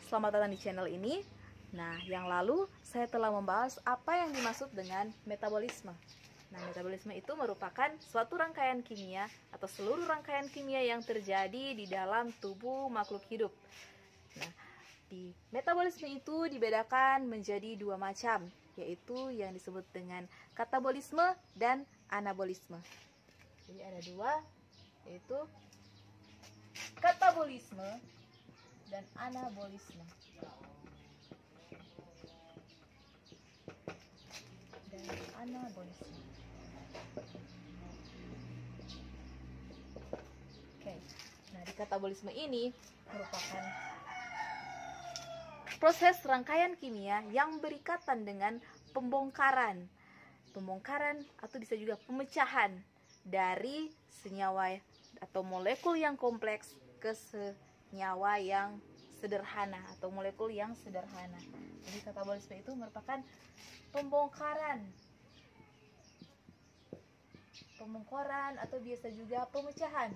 selamat datang di channel ini. Nah, yang lalu saya telah membahas apa yang dimaksud dengan metabolisme. Nah, metabolisme itu merupakan suatu rangkaian kimia atau seluruh rangkaian kimia yang terjadi di dalam tubuh makhluk hidup. Nah, di metabolisme itu dibedakan menjadi dua macam, yaitu yang disebut dengan katabolisme dan anabolisme. Jadi ada dua, yaitu katabolisme dan anabolisme. Oke. Nah, di katabolisme ini merupakan proses rangkaian kimia yang berikatan dengan pembongkaran atau bisa juga pemecahan dari senyawa atau molekul yang kompleks ke senyawa yang sederhana atau molekul yang sederhana. Jadi katabolisme itu merupakan pembongkaran atau biasa juga pemecahan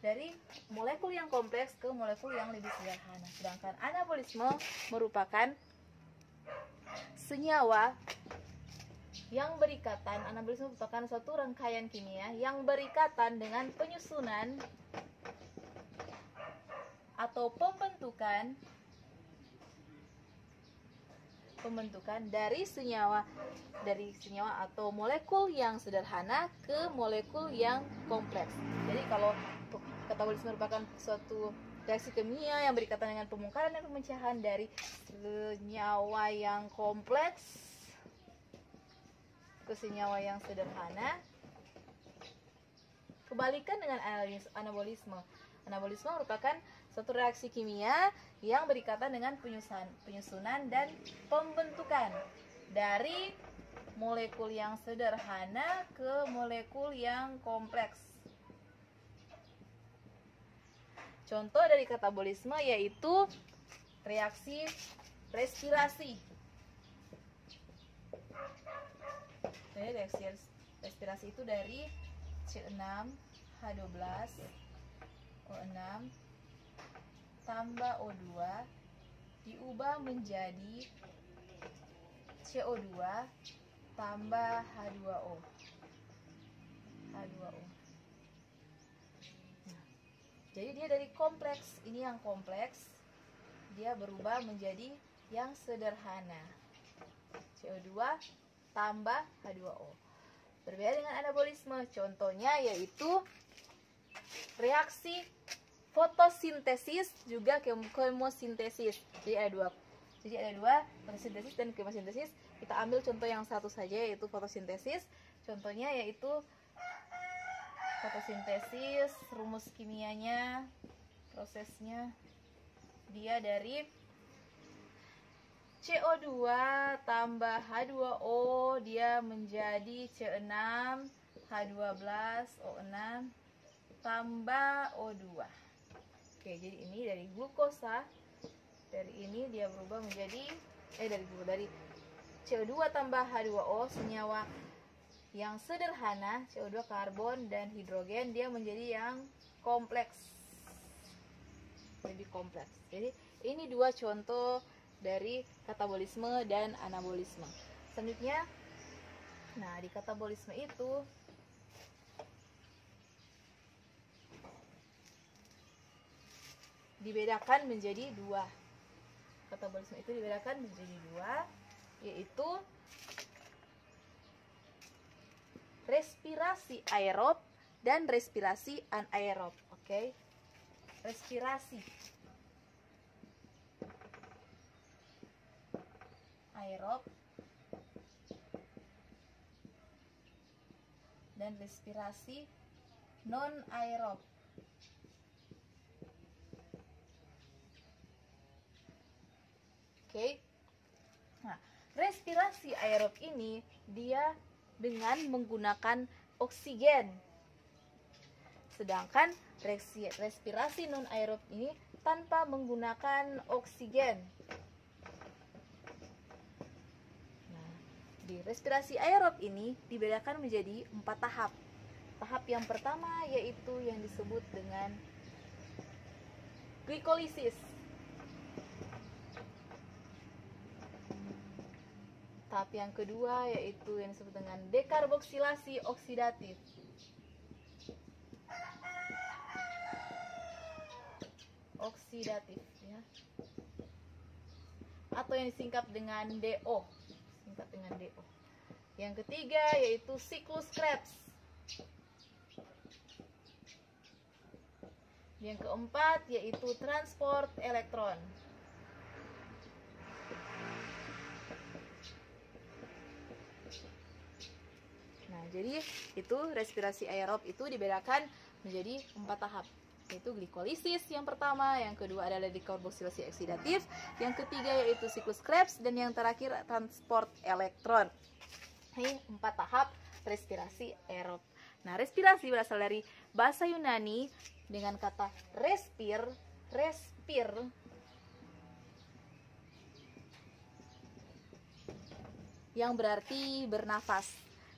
dari molekul yang kompleks ke molekul yang lebih sederhana. Sedangkan anabolisme merupakan senyawa yang berikatan. Anabolisme merupakan suatu rangkaian kimia yang berikatan dengan penyusunan atau pembentukan dari senyawa atau molekul yang sederhana ke molekul yang kompleks. Jadi kalau katabolisme merupakan suatu reaksi kimia yang berikatan dengan pembongkaran dan pemecahan dari senyawa yang kompleks ke senyawa yang sederhana. Kebalikan dengan anabolisme. Anabolisme merupakan suatu reaksi kimia yang berikatan dengan penyusunan dan pembentukan dari molekul yang sederhana ke molekul yang kompleks. Contoh dari katabolisme yaitu reaksi respirasi. Jadi reaksi respirasi itu dari C6H12O6 tambah O2 diubah menjadi CO2 tambah H2O. Jadi dia dari kompleks, ini yang kompleks, dia berubah menjadi yang sederhana. CO2 tambah H2O. Berbeda dengan anabolisme, contohnya yaitu reaksi fotosintesis juga kemosintesis. Jadi ada dua, fotosintesis dan kemosintesis. Kita ambil contoh yang satu saja, yaitu fotosintesis. Contohnya yaitu fotosintesis, rumus kimianya, prosesnya, dia dari CO2 tambah H2O, dia menjadi C6H12O6 tambah O2. Oke, jadi ini dari glukosa, dari ini dia berubah menjadi dari CO2 tambah H2O, senyawa yang sederhana, CO2 karbon dan hidrogen, dia menjadi yang kompleks, lebih kompleks. Jadi ini dua contoh dari katabolisme dan anabolisme. Selanjutnya, nah di katabolisme itu dibedakan menjadi dua. Katabolisme itu dibedakan menjadi dua, yaitu respirasi aerob dan respirasi anaerob. Oke. Respirasi aerob dan respirasi non aerob. Oke. Nah, respirasi aerob ini dia dengan menggunakan oksigen. Sedangkan respirasi non aerob ini tanpa menggunakan oksigen. Nah, di respirasi aerob ini dibedakan menjadi 4 tahap. Tahap yang pertama yaitu yang disebut dengan glikolisis. Tahap yang kedua yaitu yang disebut dengan dekarboksilasi oksidatif. Oksidatif ya. Atau yang disingkat dengan DO. Singkat dengan DO. Yang ketiga yaitu siklus Krebs. Yang keempat yaitu transport elektron. Nah, jadi itu respirasi aerob itu dibedakan menjadi 4 tahap, yaitu glikolisis yang pertama, yang kedua adalah dekarboksilasi oksidatif, yang ketiga yaitu siklus Krebs, dan yang terakhir transport elektron. Ini 4 tahap respirasi aerob. Nah, respirasi berasal dari bahasa Yunani dengan kata respir yang berarti bernafas.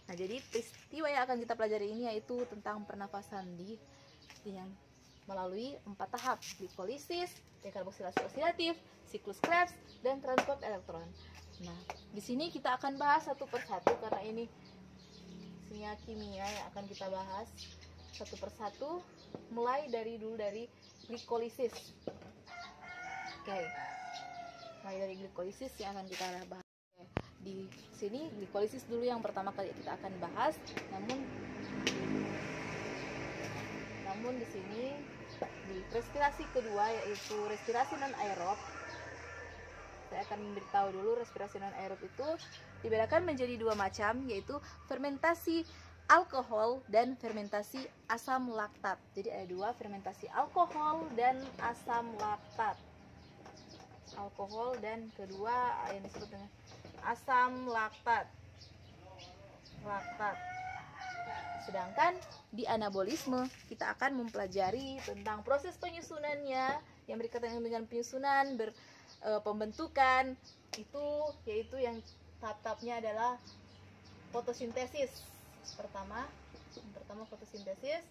Nah, jadi peristiwa yang akan kita pelajari ini yaitu tentang pernafasan yang melalui 4 tahap: glikolisis, dekarboksilasi oksidatif, siklus Krebs, dan transport elektron. Nah, di sini kita akan bahas satu persatu karena ini isinya kimia yang akan kita bahas satu persatu, mulai dari glikolisis. Oke. Mulai dari glikolisis yang akan kita bahas. Di sini glikolisis dulu yang pertama kali kita akan bahas, namun di sini di respirasi kedua yaitu respirasi non aerob, saya akan memberitahu dulu respirasi non aerob itu dibedakan menjadi 2 macam, yaitu fermentasi alkohol dan fermentasi asam laktat. Jadi ada 2, fermentasi alkohol dan asam laktat. Alkohol dan kedua yang disebut dengan asam laktat. Sedangkan di anabolisme kita akan mempelajari tentang proses penyusunannya yang berkaitan dengan penyusunan, pembentukan itu, yaitu yang tahap-tahapnya adalah fotosintesis. Yang pertama fotosintesis,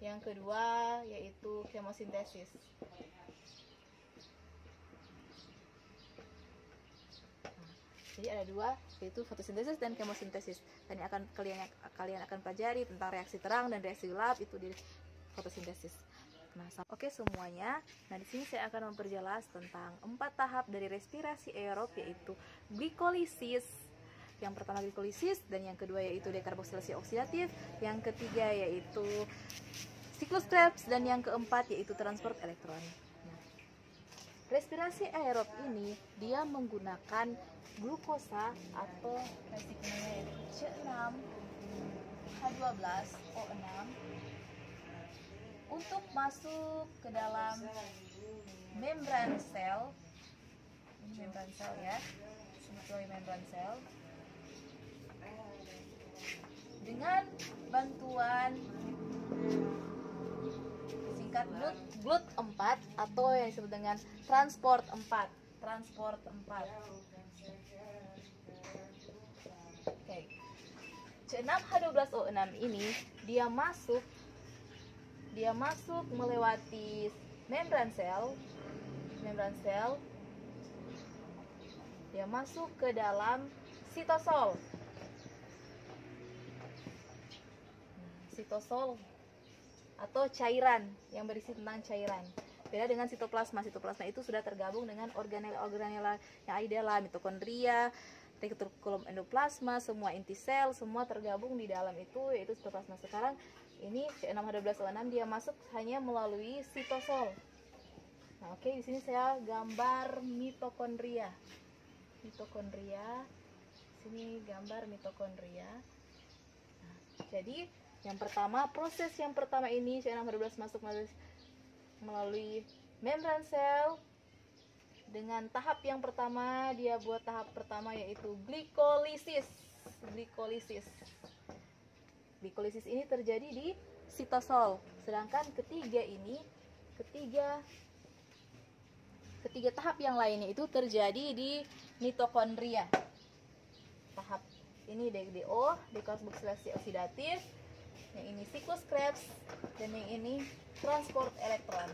yang kedua yaitu kemosintesis. Jadi ada 2, yaitu fotosintesis dan kemosintesis. Dan ini akan kalian akan pelajari tentang reaksi terang dan reaksi gelap itu di fotosintesis. Nah, oke semuanya. Nah, di sini saya akan memperjelas tentang 4 tahap dari respirasi aerob, yaitu glikolisis. Yang pertama glikolisis, dan yang kedua yaitu dekarboksilasi oksidatif, yang ketiga yaitu siklus Krebs, dan yang keempat yaitu transport elektron. Nah, respirasi aerob ini dia menggunakan glukosa atau reaksinya yaitu C6H12O6 untuk masuk ke dalam membran sel. Ini membran sel ya, sebagai membran sel, dengan bantuan singkat GLUT4 atau yang disebut dengan transport 4. Oke. C6H12O6 ini dia masuk melewati membran sel, dia masuk ke dalam sitosol atau cairan yang berisi tentang cairan. Beda dengan sitoplasma. Sitoplasma itu sudah tergabung dengan organel-organel yang ada dalam mitokondria, retikulum endoplasma, semua inti sel, semua tergabung di dalam itu, yaitu sitoplasma. Sekarang ini C6H12O6 dia masuk hanya melalui sitosol. Nah, oke, di sini saya gambar mitokondria. Sini gambar mitokondria. Nah, jadi proses yang pertama ini C6H12 masuk melalui membran sel. Dengan tahap yang pertama, dia buat tahap pertama yaitu glikolisis. Glikolisis ini terjadi di sitosol. Sedangkan ketiga tahap yang lainnya itu terjadi di mitokondria. Tahap ini DO, dekarboksilasi oksidatif, yang ini siklus Krebs, dan yang ini transport elektron.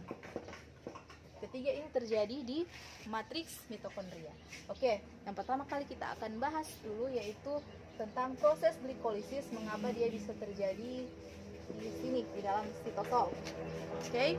Ketiga ini terjadi di matriks mitokondria. Oke, yang pertama kali kita akan bahas dulu yaitu tentang proses glikolisis, mengapa dia bisa terjadi di sini di dalam sitosol. Oke.